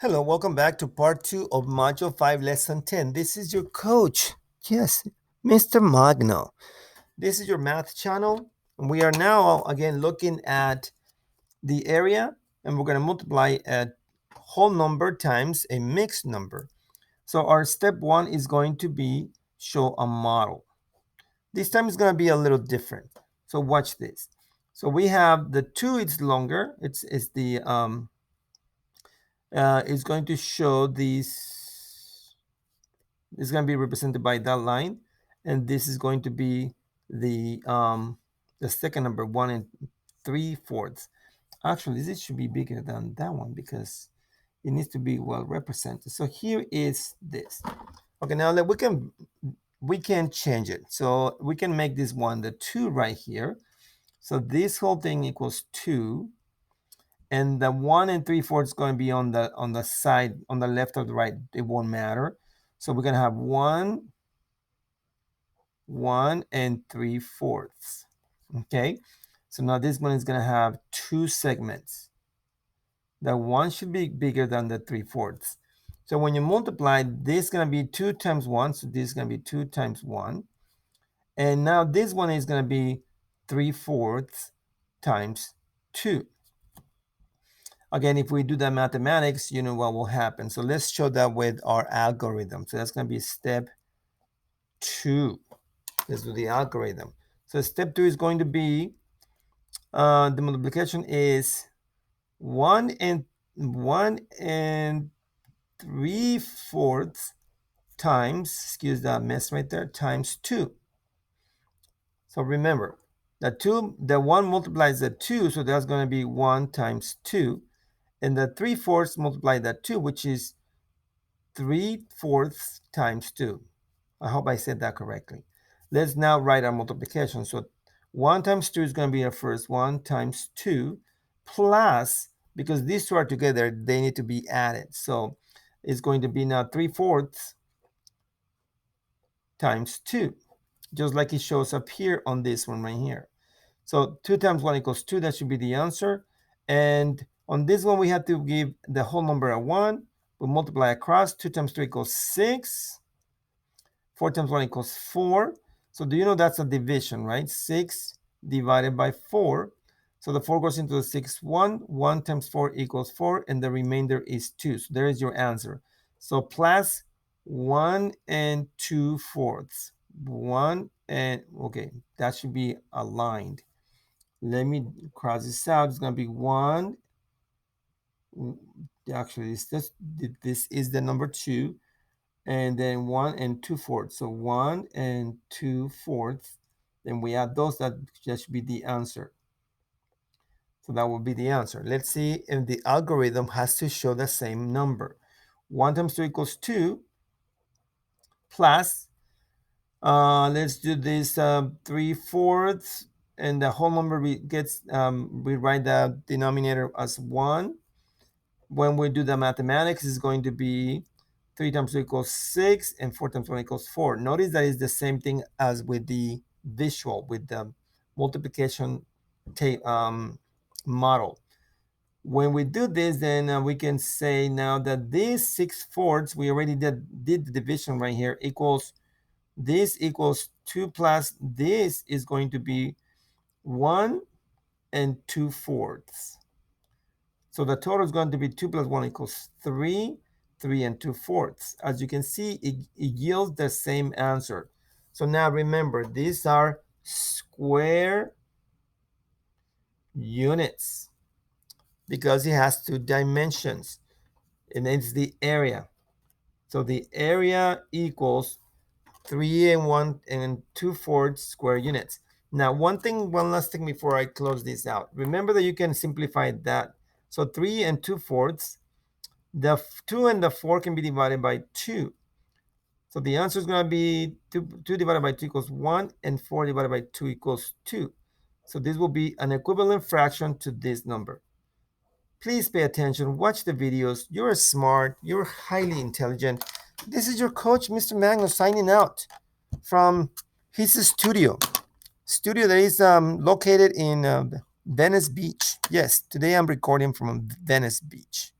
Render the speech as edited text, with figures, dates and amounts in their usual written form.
Hello, welcome back to part 2 of Module 5, Lesson 10. This is your coach. Yes, Mr. Magno. This is your math channel. And we are now, again, looking at the area, and we're going to multiply a whole number times a mixed number. So our step 1 is going to be show a model. This time is going to be a little different. So watch this. So we have the 2, it's longer. It's going to show these. It's going to be represented by that line, and this is going to be the second number, 1 3/4. Actually, this should be bigger than that one because it needs to be well represented. So here is this. Okay, now we can change it. So we can make this one the 2 right here. So this whole thing equals 2, and the 1 3/4 is going to be on the side, on the left or the right. It won't matter. So we're going to have 1 3/4. Okay, so now this one is going to have 2 segments. The 1 should be bigger than the 3/4. So when you multiply, this is going to be 2 times 1. So this is going to be 2 times 1. And now this one is going to be 3/4 times 2. Again, if we do the mathematics, you know what will happen. So let's show that with our algorithm. So that's going to be step 2. Let's do the algorithm. So step 2 is going to be the multiplication is 1 and 3/4 times, excuse that mess right there, times 2. So remember, the 1 multiplies the 2, so that's going to be 1 times 2. And the 3/4 multiply that 2, which is 3/4 times 2. I hope I said that correctly. Let's now write our multiplication. So 1 times 2 is going to be our first 1 times 2 plus, because these two are together, they need to be added. So it's going to be now 3/4 times 2, just like it shows up here on this one right here. So 2 times 1 equals 2. That should be the answer. And on this one, we have to give the whole number a 1. We multiply across. 2 times 2 equals 6. 4 times 1 equals 4. So do you know that's a division, right? 6 divided by 4. So the 4 goes into the 6, 1. 1 times 4 equals 4, and the remainder is 2. So there is your answer. So plus 1 2/4. 1 and, okay, that should be aligned. Let me cross this out. It's going to be 1. Actually, this is the number 2. And then 1 2/4. So 1 2/4. Then we add those. That should be the answer. So that will be the answer. Let's see if the algorithm has to show the same number. 1 times 2 equals 2 plus, let's do this 3/4, and the whole number gets, we write the denominator as 1. When we do the mathematics, it's going to be 3 times 2 equals 6, and 4 times 1 equals 4. Notice that it's the same thing as with the visual, with the multiplication model. When we do this, then we can say now that this 6/4, we already did the division right here, equals, this equals 2 plus this is going to be 1 2/4. So the total is going to be 2 plus 1 equals 3, 3 2/4. As you can see, it yields the same answer. So now remember, these are square units because it has 2 dimensions, and it's the area. So the area equals 3 1 2/4 square units. Now, one last thing before I close this out. Remember that you can simplify that. So 3 2/4, the 2 and the 4 can be divided by 2. So the answer is going to be 2 divided by 2 equals 1, and 4 divided by 2 equals 2. So this will be an equivalent fraction to this number. Please pay attention, watch the videos. You're smart, you're highly intelligent. This is your coach, Mr. Magno, signing out from his studio that is located in Venice Beach. Yes, today I'm recording from Venice Beach.